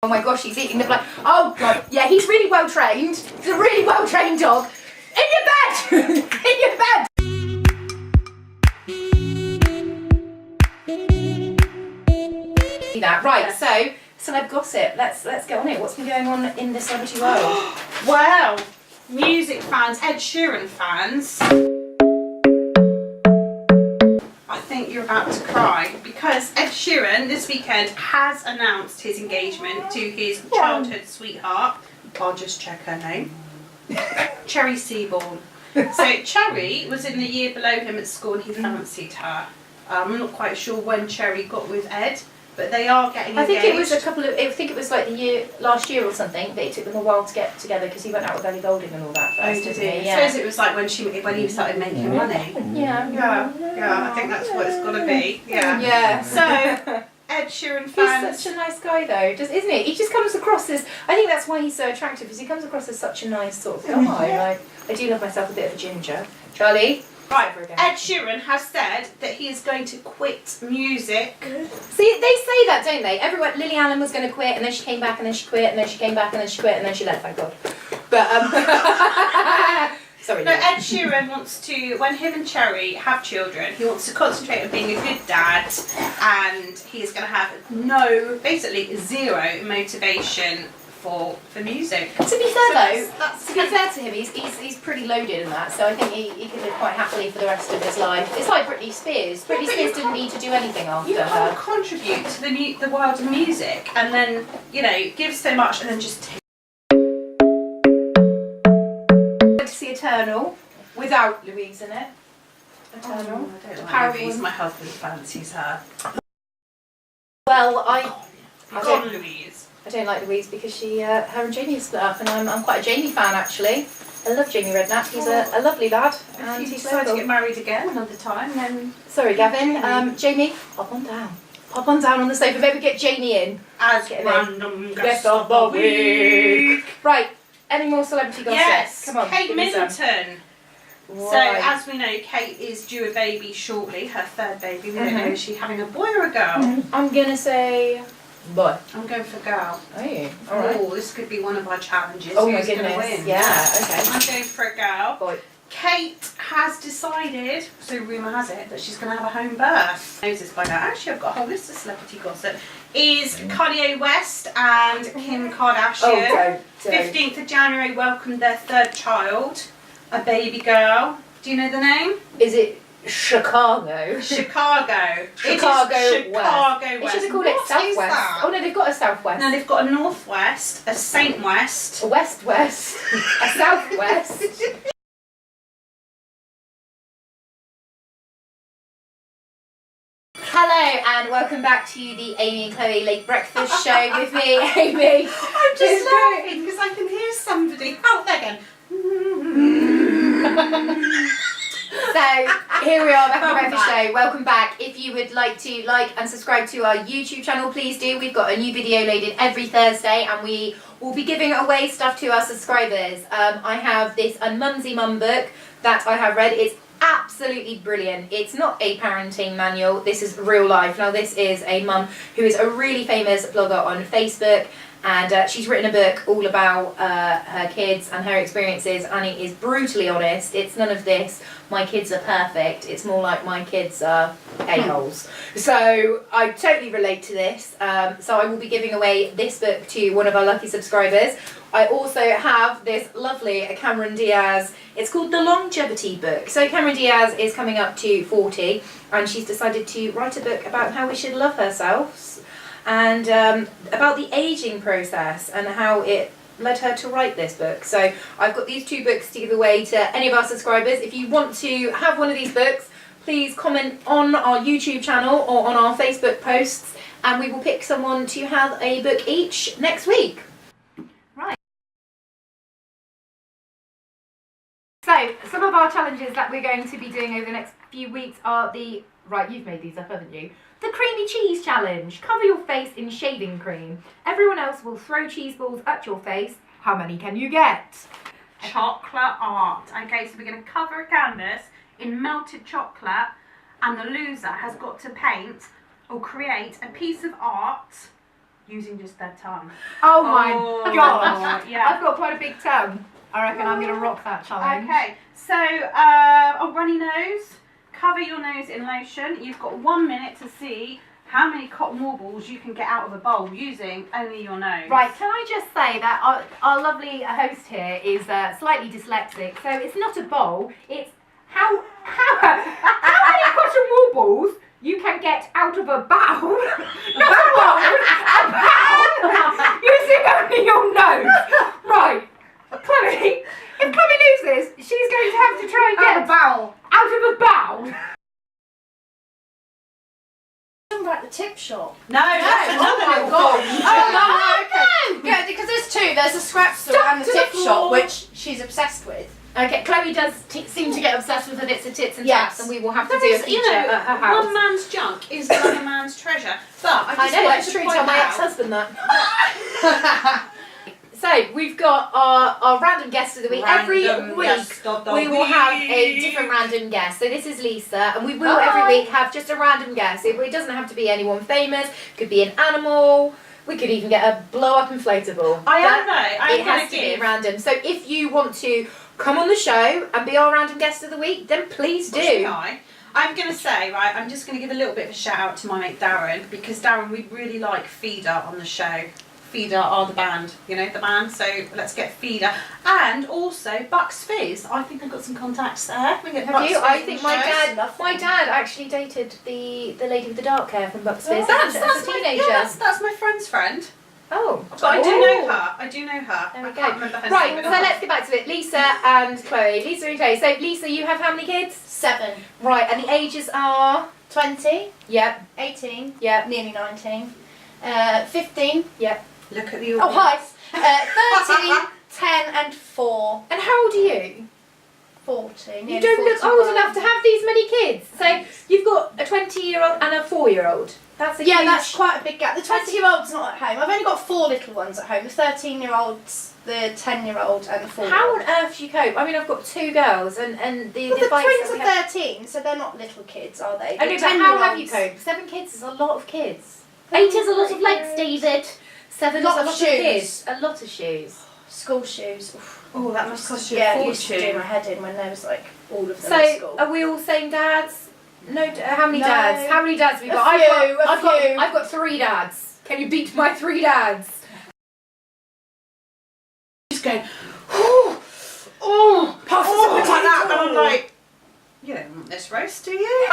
Oh my gosh, he's eating the blood. Oh god, yeah, he's really well trained. He's a really well trained dog. In your bed! In your bed! See that? Right, so celeb gossip. Let's get on it. What's been going on in the celebrity world? Well, music fans, Ed Sheeran fans, I think you're about to cry because Ed Sheeran this weekend has announced his engagement to his childhood sweetheart. I'll just check her name. Cherry Seaborn. So Cherry was in the year below him at school and he fancied her. I'm not quite sure when Cherry got with Ed, but they are getting engaged. I think it was I think it was like last year or something, but it took them a while to get together because he went out with Ellie Goulding and all that first, did didn't he? he? Yeah. I suppose it was like when he started making money. Yeah, I think that's what it's got to be. Yeah. So Ed Sheeran fans. He's such a nice guy though, isn't he? He just comes across as, I think that's why he's so attractive, because he comes across as such a nice sort of guy. Like, I do love myself a bit of a ginger. Charlie? Right, Ed Sheeran has said that he is going to quit music. See, they say that, don't they? Everyone, Lily Allen was going to quit, and then she came back, and then she quit, and then she came back, and then she quit, and then she left, thank God. But, sorry. No, Ed Sheeran wants to, when him and Cherry have children, he wants to concentrate on being a good dad, and he is going to have basically zero motivation for music. To be fair to be fair to him, he's pretty loaded in that, so I think he could live quite happily for the rest of his life. It's like Britney Spears. Britney Spears didn't need to do anything after you her. can't contribute to the world of music and then, give so much and then just take. To see Eternal without Louise in it. Eternal. I don't like Louise. My husband fancies her. Well, I Louise. I don't like Louise because her and Jamie split up, and I'm quite a Jamie fan actually. I love Jamie Redknapp. He's a lovely lad, and If you he's decide local. to get married again another time, then Sorry, Gavin. Jamie, pop on down. Pop on down on the sofa. Maybe get Jamie in. as Get him random Guest of the week. Right. Any more celebrity gossip? Yes, Come on. Kate give me some. Middleton. Right. So, as we know, Kate is due a baby shortly, her third baby. We don't know, is she having a boy or a girl? I'm gonna say boy. I'm going for girl. Are you? All right. Oh, this could be one of our challenges. Oh my Who's going to goodness. win? Yeah. Okay. I'm going for a girl. Boy. Kate has decided, so rumour has it, that she's going to have a home birth. Knows this by now. Actually, I've got a whole list of celebrity gossip. Is Kanye West and Kim Kardashian. Oh, don't. 15th of January welcomed their third child, a baby girl. Do you know the name? Is it Chicago? Chicago. Chicago It is Chicago West. West. They should have called it What is Southwest. that? Oh no, they've got a Southwest. No, they've got a Northwest, a Saint West. A West, a Southwest. Hello and welcome back to the Aime and Chloe Late Breakfast Show with me, Amy. I'm just laughing because I can hear somebody out there going. So here we are back on the Breakfast Show. Welcome back. If you would like to like and subscribe to our YouTube channel, please do. We've got a new video loaded every Thursday and we will be giving away stuff to our subscribers. I have this Mumsy Mum book that I have read. It's absolutely brilliant. It's not a parenting manual. This is real life. Now this is a mum who is a really famous blogger on Facebook, and she's written a book all about her kids and her experiences, and it is brutally honest. It's none of this, my kids are perfect. It's more like my kids are a-holes. So I totally relate to this. So I will be giving away this book to one of our lucky subscribers. I also have this lovely Cameron Diaz. It's called The Longevity Book. So Cameron Diaz is coming up to 40 and she's decided to write a book about how we should love ourselves and about the aging process and how it led her to write this book. So I've got these two books to give away to any of our subscribers. If you want to have one of these books, please comment on our YouTube channel or on our Facebook posts and we will pick someone to have a book each next week. So, some of our challenges that we're going to be doing over the next few weeks are right, you've made these up, haven't you? The creamy cheese challenge. Cover your face in shaving cream. Everyone else will throw cheese balls at your face. How many can you get? Chocolate art. Okay, so we're going to cover a canvas in melted chocolate and the loser has got to paint or create a piece of art using just their tongue. Oh my god! Yeah. I've got quite a big tongue. I reckon I'm going to rock that challenge. Okay, so a runny nose. Cover your nose in lotion. You've got 1 minute to see how many cotton wool balls you can get out of a bowl using only your nose. Right, can I just say that our lovely host here is slightly dyslexic, so it's not a bowl, it's how many cotton wool balls you can get out of a bowl, not a bowl, a bowl, using only your nose. Right, Chloe, if Chloe loses, she's going to have to try and get a bowl. out of a bowl. At the tip shop. No, that's another my little God. bowl. Yeah, because there's two. There's a scrap store and the to the tip floor. shop, which she's obsessed with. Okay, Chloe does seem to get obsessed with her bits of tits and Yes. taps, and we will have to There do a is, feature you know, at her house. one man's junk is another man's treasure. But I I just know, wanted that's to true, point tell my out- ex-husband that. So, we've got our random guest of the week. Every Random week guest of the we will have a week. different random guest. So this is Lisa, and we will Hi. every week have just a random guest. It doesn't have to be anyone famous, it could be an animal, we could even get a blow-up inflatable. I But am though. I'm it going has to to be give. random. So if you want to come on the show and be our random guest of the week, then please What should do. I'm going to say, right, I'm just going to give a little bit of a shout out to my mate Darren, because Darren, we really like Feeder on the show. Feeder are the band, you know, the band, so let's get Feeder. And also Bucks Fizz. I think I've got some contacts there. We get Have Bucks you? Fizz I on think the my show. dad actually dated the lady with the dark hair from Bucks Fizz That's as a my, teenager. yeah, that's my friend's friend. Oh, But I do Ooh. know her. I do know her. There we I go. can't remember her Right, name. so let's get back to it. Lisa and Chloe. Lisa and Chloe. So Lisa, you have how many kids? 7, Right, and the ages are. 20, Yep, 18, yep, nearly 19, 15. yep. Look at the Oh, hi. 13, 10, and 4. And how old are you? 40. You nearly don't look 41. old enough to have these many kids. So you've got a 20-year-old and a 4-year-old. That's a Yeah, huge... that's quite a big gap. The 20-year-old's not at home. I've only got 4 little ones at home. The 13-year-old's, the 10-year-old, and the 4-year-old. How on earth do you cope? I mean, I've got 2 girls, and the Well, the advice twins that we are have... 13, so they're not little kids, are they? I know, The but how have you 10-year-olds coped? 7 kids is a lot of kids. 8 is a lot of legs, David. 7 Lot is a of lot shoes. of kids. A lot of shoes. School shoes. Oof. Oh, that must cost you Yeah, a it used to do fortune. my head in when there was like all of them at So, school. are we all same dads? No, how many No. dads? How many dads have we A got? few, I've got 3 dads. Can you beat my 3 dads? Just going, oh, oh, Pass oh, the like that. And potato. I'm like, you don't want this roast, do you?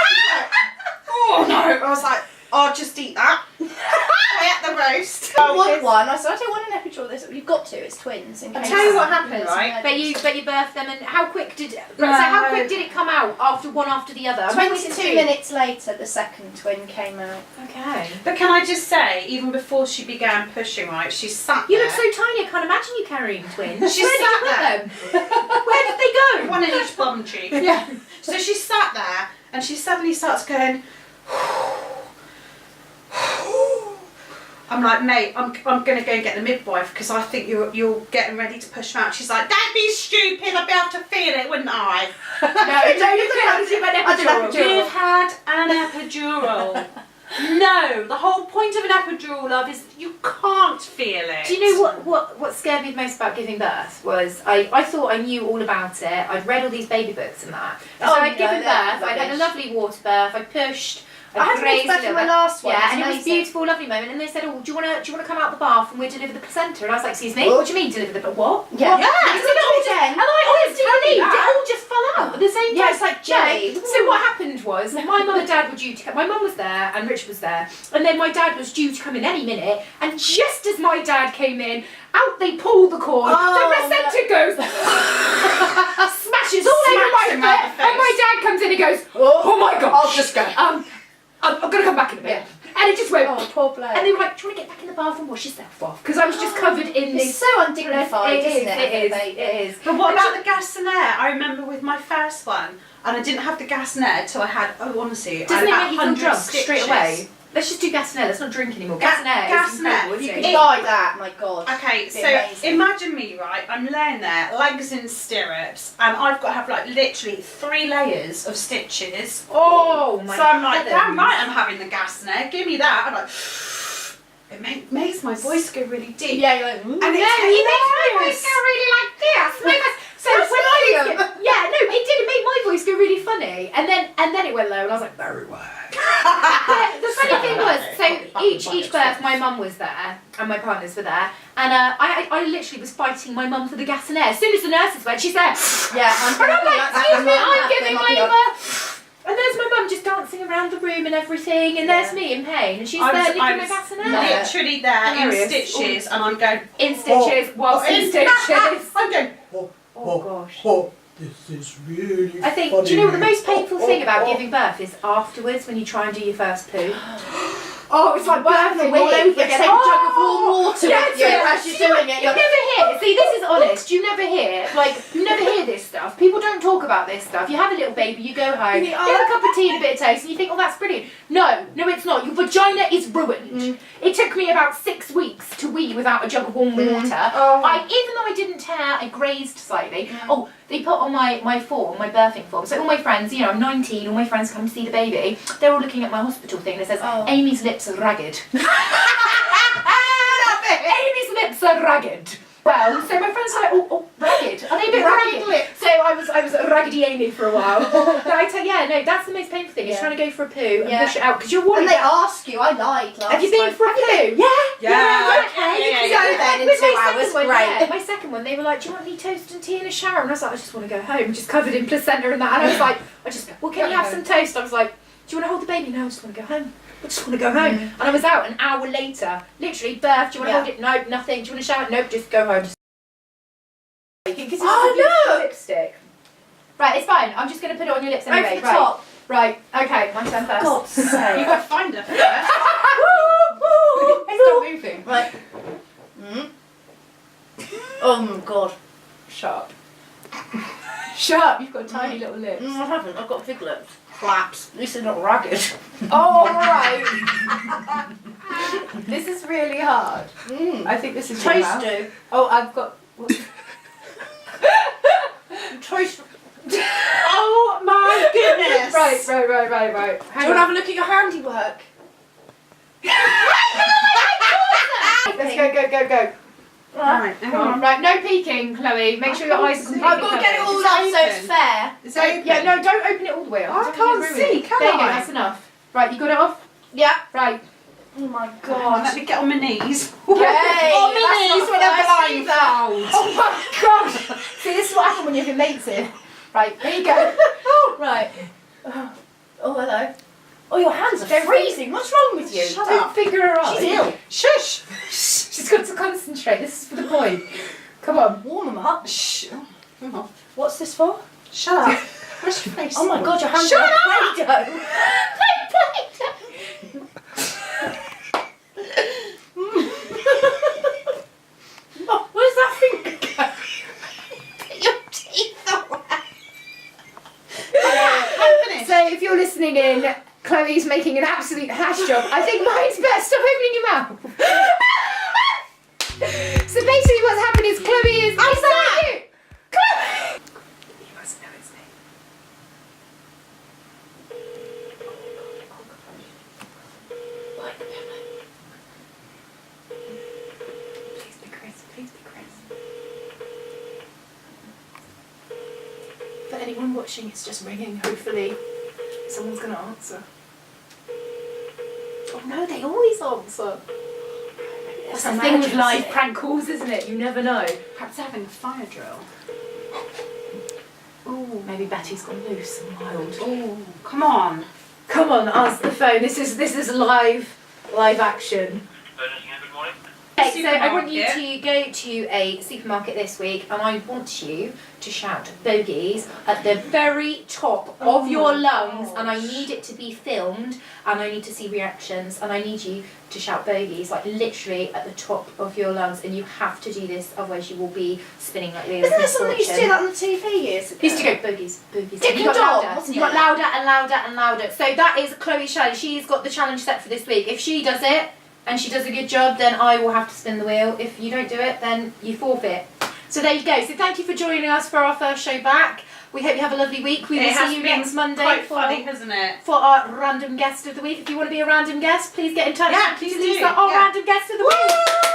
Oh no. I was like, I'll just eat that. I ate the roast. I want one. I said, I don't want an epidural. This, you've got to. It's twins. In I'll case tell you what happened, there's right? But you birthed them, and how quick did No. how quick did it come out after one after the other? I mean, 22 minutes later, the second twin came out. Okay. But can I just say, even before she began pushing, right, she sat You there. look so tiny. I can't imagine you carrying twins. She Where did you sat put there. them? Where did they go? One in each bum cheek. Yeah. So she sat there and she suddenly starts going. I'm like, mate, I'm going to go and get the midwife because I think you're getting ready to push her out. She's like, don't be stupid, I'd be able to feel it, wouldn't I? No, you couldn't have an I did epidural. epidural. You've had an epidural. No, the whole point of an epidural, love, is you can't feel it. Do you know what scared me the most about giving birth was I thought I knew all about it. I'd read all these baby books and that. And so Oh, I'd given no, they're birth. I'd had a rubbish. lovely water birth. I pushed. I had to grazed give a birth in little my bit. last one. Yeah, and it was amazing. beautiful, lovely moment. And they said, "Oh, do you want to come out the bath and we deliver the placenta?" And I was like, "Excuse me, What? what do you mean deliver the what?" Yeah. What? Yeah, They it's said, not "Oh, again. and I honestly tell me believed it that. all just fell out at the same time. Yeah, it's like jelly. So what happened was my mum and dad were due to come. My mum was there and Richard was there, and then my dad was due to come in any minute. And just as my dad came in, out they pull the cord. Oh, the placenta goes, smashes all over Smacks my him right in foot, the and my face. dad comes in and goes, Oh, "Oh my god!" I'll just go. I'm gonna come back in a bit. And it just went. Oh, poor bloke. And they were like, "Do you want to get back in the bath and wash yourself off?" Because I was just covered in It's this. so undignified, isn't it? It is. for a baby? It is. But what about the gas and air? I remember with my first one, and I didn't have the gas and air till I had, oh honestly, Doesn't I it had make you feel 100 drunk stitches. straight away? Let's just do gas and air. Let's not drink anymore. Gas and air. Gas is and air. incredible, If you isn't could it? like that, my God. Okay, It'd be so amazing. imagine me, right? I'm laying there, legs in stirrups, and I've got to have like literally 3 layers of stitches. Oh my So I'm like, heavens. damn right, I'm having the gas and air. Give me that. I'm like, It makes my voice go really deep. Yeah, you're like, And No, it's it makes my hilarious. voice go really like this. So when I was, yeah, no, it did. It made my voice go really funny, and then it went low, and I was like, very well. The funny thing was, so each birth, my mum was there, and my partners were there, and I literally was fighting my mum for the gas and air. As soon as the nurses went, she's there. yeah, And I'm like, excuse me, I'm giving labour. And there's my mum just dancing around the room and everything, and there's me in pain, and she's there licking my gas and air. Literally there Hilarious. in stitches, and I'm going In stitches, whilst in stitches. I'm going. Oh gosh. Oh, this is really I think, funny. do you know what the most painful thing about giving birth is afterwards when you try and do your first poo? Oh, it's like birthing all over You again. take a jug of warm water with you as you're doing it. You never hear. See, this is honest. You never hear. Like, you never hear this stuff. People don't talk about this stuff. You have a little baby, you go home, you have a cup of tea and a bit of toast, and you think, oh, that's brilliant. No, it's not. Your vagina is ruined. It took me about 6 weeks to wee without a jug of warm water. Even though I didn't tear, I grazed slightly. Oh, they put on my form, my birthing form. So all my friends, I'm 19, all my friends come to see the baby. They're all looking at my hospital thing, and it says, Amy's lips are ragged. Amy's lips are ragged. Well, so my friends were like, oh, ragged. Are they a bit ragged? Lips. So I was raggedy Amy for a while. But I tell that's the most painful thing. Is trying to go for a poo and push it out because you're worried. And they ask you, I lied last Have you been time. for a poo? Yeah. Okay, you can go then in With 2 my hours, second one, great. yeah, my second one, they were like, do you want any toast and tea and a shower? And I was like, I just want to go home, just covered in placenta and that. And I was like, can you have some toast? I was like, do you want to hold the baby? No, I just want to go home. I just want to go home. And I was out an hour later, literally, birth, do you want to hold it? No, nothing. Do you want to shower? Nope, just go home. Oh, no! Lipstick. Right, it's fine. I'm just going to put it on your lips anyway. Over the top. Right, okay, my turn first. God's sake. You got to find her first. Stop moving. Right. Oh my god. Sharp. Sharp, you've got tiny little lips. I haven't. I've got big lips. Flaps. At least they're not ragged. Oh, right. This is really hard. I think this is your mouth. Toast do. Oh, I've got... Toast. Oh my goodness! Right. Do you want to have a look at your handiwork? Let's go. Right, hang on. Right, no peeking, Chloe. Make sure your eyes are completely I've got to get it all Is it up so it's open? fair. Is it open? Yeah, no, don't open it all the way off. I can't see, can there you go, I? that's enough. Right, you got it off? Yeah. Right. Oh my God, god. let me get on my knees. Yay, On my that's knees not with nice a either. blindfold. Oh my god! See, this is what happened when you have your mates in. Right, there you go. Right. Oh, hello. Oh, your hands are freezing. What's wrong with you? Shut Don't up. finger her eyes. She's ill. Shush. She's got to concentrate. This is for the point. Come on. Warm them up. Shh. Oh, come on. What's this for? Shut up. Where's your face? Oh my god, your hands Shut are up. Play-Doh. Oh, where's that finger go? Put your teeth away. So if you're listening in, Chloe's making an absolute hash job. I think mine's best. Stop opening your mouth. So basically what's happened is Chloe is... I'm Is that back. you? Chloe! You must know it's me. Like the pillow. Please be Chris. Please be Chris. For anyone watching, it's just ringing. Hopefully someone's going to answer. Oh no, they always answer. That's the thing with live prank calls, isn't it? You never know. Perhaps having a fire drill. Ooh, maybe Betty's gone loose and wild. Oh, come on. Come on, answer the phone. This is live action. Good morning. Okay, so I want you Supermarket. to go to a supermarket this week, and I want you to shout bogies at the very top of your lungs, and I need it to be filmed, and I need to see reactions, and I need you to shout bogies, like literally at the top of your lungs, and you have to do this, otherwise you will be spinning like Leo's Isn't there someone that used to do misfortune. that on the TV years ago? He used to go bogies, bogies. Dick And and you got Dog, louder. wasn't You got it? louder and louder and louder. So that is Chloe's challenge. She's got the challenge set for this week. If she does it and she does a good job, then I will have to spin the wheel. If you don't do it, then you forfeit. So there you go. So thank you for joining us for our first show back. We hope you have a lovely week. We will It has see you been next Monday Quite funny, hasn't it? for our random guest of the week. If you want to be a random guest, please get in touch. Yeah, Please please do. our Yeah. random guest of the week.